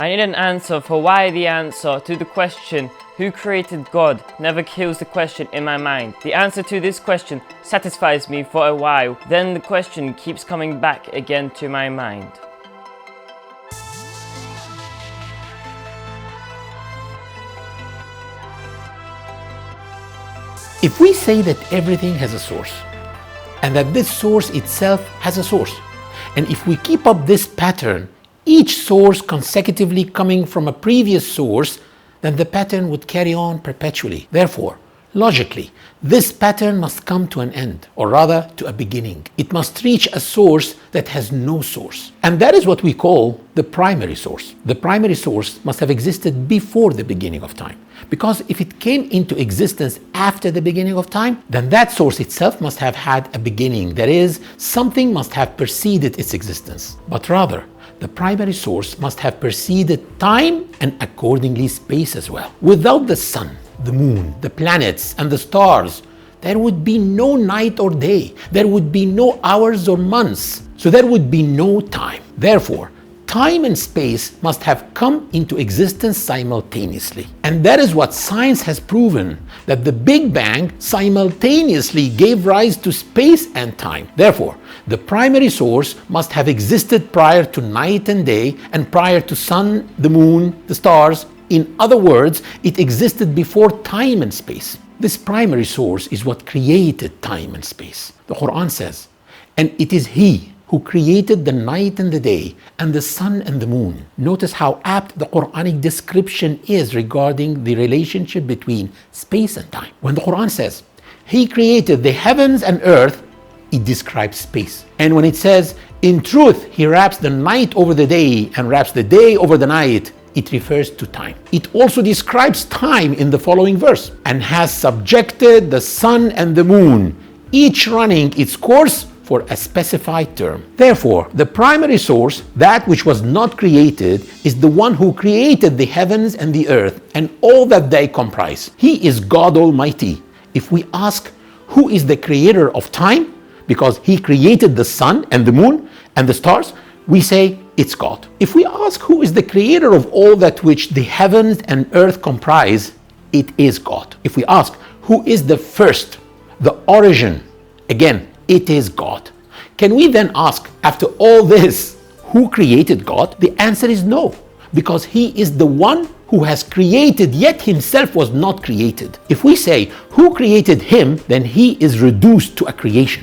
I need an answer for why the answer to the question, who created God, never kills the question in my mind. The answer to this question satisfies me for a while, then the question keeps coming back again to my mind. If we say that everything has a source, and that this source itself has a source, and if we keep up this pattern, each source consecutively coming from a previous source, then the pattern would carry on perpetually. Therefore, logically, this pattern must come to an end, or rather to a beginning. It must reach a source that has no source. And that is what we call the primary source. The primary source must have existed before the beginning of time. Because if it came into existence after the beginning of time, then that source itself must have had a beginning. That is, something must have preceded its existence. But rather, the primary source must have preceded time and accordingly space as well. Without the sun, the moon, the planets, and the stars, there would be no night or day. There would be no hours or months. So there would be no time. Therefore, time and space must have come into existence simultaneously. And that is what science has proven, that the Big Bang simultaneously gave rise to space and time. Therefore, the primary source must have existed prior to night and day and prior to sun, the moon, the stars. In other words, it existed before time and space. This primary source is what created time and space. The Quran says, "And it is He who created the night and the day, and the sun and the moon." Notice how apt the Quranic description is regarding the relationship between space and time. When the Quran says, "He created the heavens and earth," it describes space. And when it says, "In truth, He wraps the night over the day and wraps the day over the night," it refers to time. It also describes time in the following verse, "And has subjected the sun and the moon, each running its course for a specified term." Therefore, the primary source, that which was not created, is the one who created the heavens and the earth and all that they comprise. He is God Almighty. If we ask, who is the creator of time? Because He created the sun and the moon and the stars, we say it's God. If we ask, who is the creator of all that which the heavens and earth comprise, it is God. If we ask, who is the first, the origin, again, it is God. Can we then ask, after all this, who created God? The answer is no, because He is the one who has created, yet Himself was not created. If we say, who created Him, then He is reduced to a creation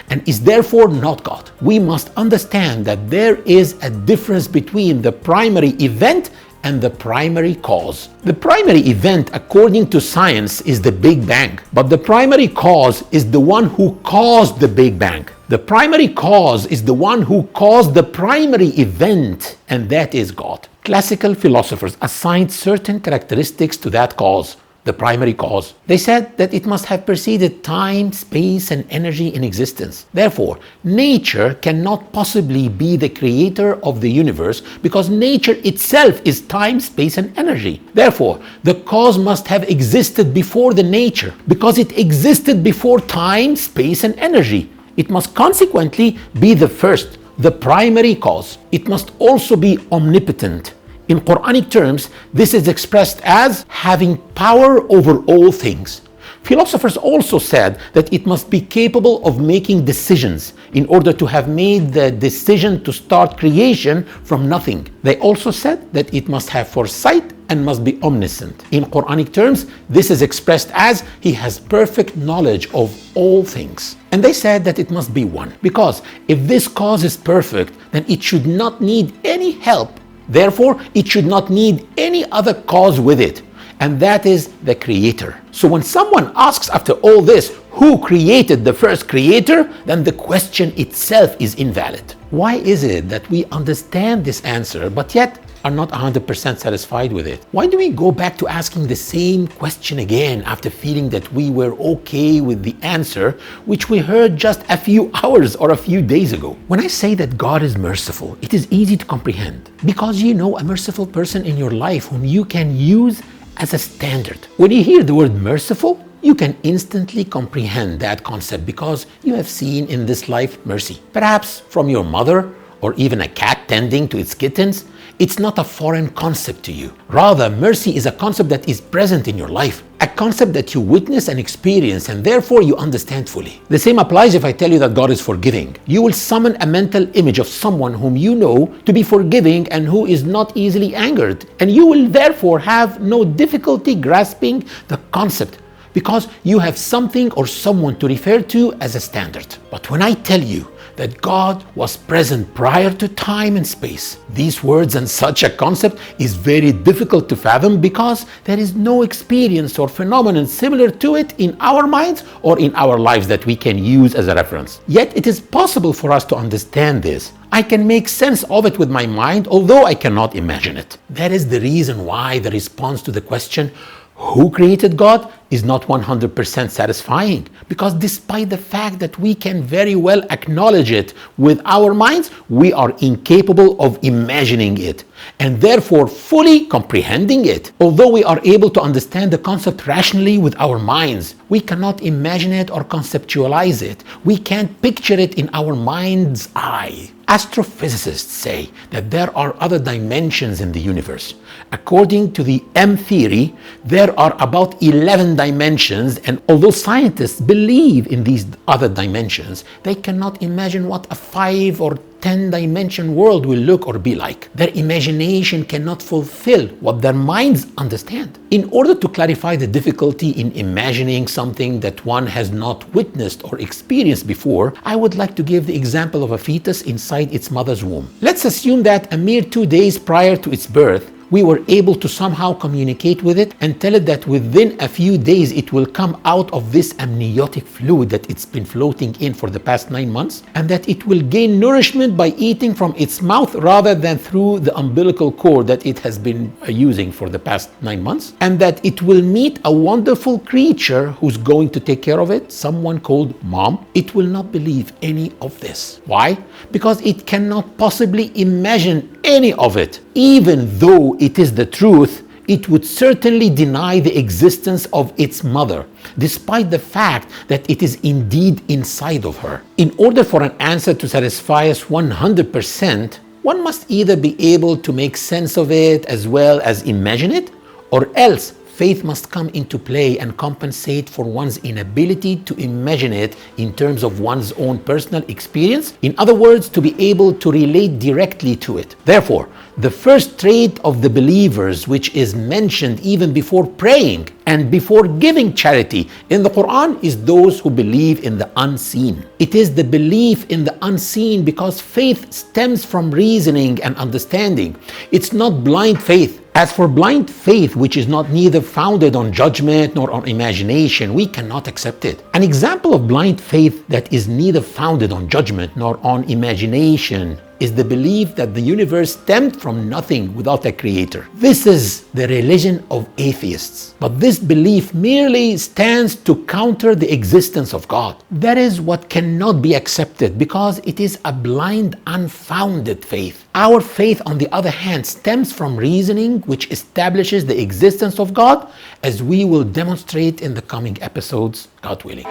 and is therefore not God. We must understand that there is a difference between the primary event and the primary cause. The primary event, according to science, is the Big Bang, but the primary cause is the one who caused the Big Bang. The primary cause is the one who caused the primary event, and that is God. Classical philosophers assigned certain characteristics to that cause, the primary cause. They said that it must have preceded time, space, and energy in existence. Therefore, nature cannot possibly be the creator of the universe because nature itself is time, space, and energy. Therefore, the cause must have existed before the nature because it existed before time, space, and energy. It must consequently be the first, the primary cause. It must also be omnipotent. In Quranic terms, this is expressed as having power over all things. Philosophers also said that it must be capable of making decisions in order to have made the decision to start creation from nothing. They also said that it must have foresight and must be omniscient. In Quranic terms, this is expressed as He has perfect knowledge of all things. And they said that it must be one, because if this cause is perfect, then it should not need any help. Therefore, it should not need any other cause with it, and that is the creator. So when someone asks after all this, who created the first creator, then the question itself is invalid. Why is it that we understand this answer, but yet are not 100% satisfied with it? Why do we go back to asking the same question again after feeling that we were okay with the answer which we heard just a few hours or a few days ago? When I say that God is merciful, it is easy to comprehend because you know a merciful person in your life whom you can use as a standard. When you hear the word merciful, you can instantly comprehend that concept because you have seen in this life mercy. Perhaps from your mother or even a cat tending to its kittens, it's not a foreign concept to you. Rather, mercy is a concept that is present in your life, a concept that you witness and experience, and therefore you understand fully. The same applies if I tell you that God is forgiving. You will summon a mental image of someone whom you know to be forgiving and who is not easily angered, and you will therefore have no difficulty grasping the concept, because you have something or someone to refer to as a standard. But when I tell you that God was present prior to time and space, these words and such a concept is very difficult to fathom, because there is no experience or phenomenon similar to it in our minds or in our lives that we can use as a reference. Yet it is possible for us to understand this. I can make sense of it with my mind, although I cannot imagine it. That is the reason why the response to the question, who created God, is not 100% satisfying, because despite the fact that we can very well acknowledge it with our minds, we are incapable of imagining it and therefore fully comprehending it. Although we are able to understand the concept rationally with our minds, we cannot imagine it or conceptualize it. We can't picture it in our mind's eye. Astrophysicists say that there are other dimensions in the universe. According to the M theory, there are about 11 dimensions, and although scientists believe in these other dimensions, they cannot imagine what a 5 or 10-dimension world will look or be like. Their imagination cannot fulfill what their minds understand. In order to clarify the difficulty in imagining something that one has not witnessed or experienced before, I would like to give the example of a fetus inside its mother's womb. Let's assume that a mere 2 days prior to its birth, we were able to somehow communicate with it and tell it that within a few days it will come out of this amniotic fluid that it's been floating in for the past 9 months, and that it will gain nourishment by eating from its mouth rather than through the umbilical cord that it has been using for the past 9 months, and that it will meet a wonderful creature who's going to take care of it, someone called mom. It will not believe any of this. Why? Because it cannot possibly imagine any of it. Even though it is the truth, it would certainly deny the existence of its mother, despite the fact that it is indeed inside of her. In order for an answer to satisfy us 100%, one must either be able to make sense of it as well as imagine it, or else faith must come into play and compensate for one's inability to imagine it in terms of one's own personal experience. In other words, to be able to relate directly to it. Therefore, the first trait of the believers, which is mentioned even before praying and before giving charity in the Quran, is those who believe in the unseen. It is the belief in the unseen because faith stems from reasoning and understanding. It's not blind faith. As for blind faith, which is not neither founded on judgment nor on imagination, we cannot accept it. An example of blind faith that is neither founded on judgment nor on imagination is the belief that the universe stemmed from nothing without a creator. This is the religion of atheists. But this belief merely stands to counter the existence of God. That is what cannot be accepted because it is a blind, unfounded faith. Our faith, on the other hand, stems from reasoning which establishes the existence of God, as we will demonstrate in the coming episodes, God willing.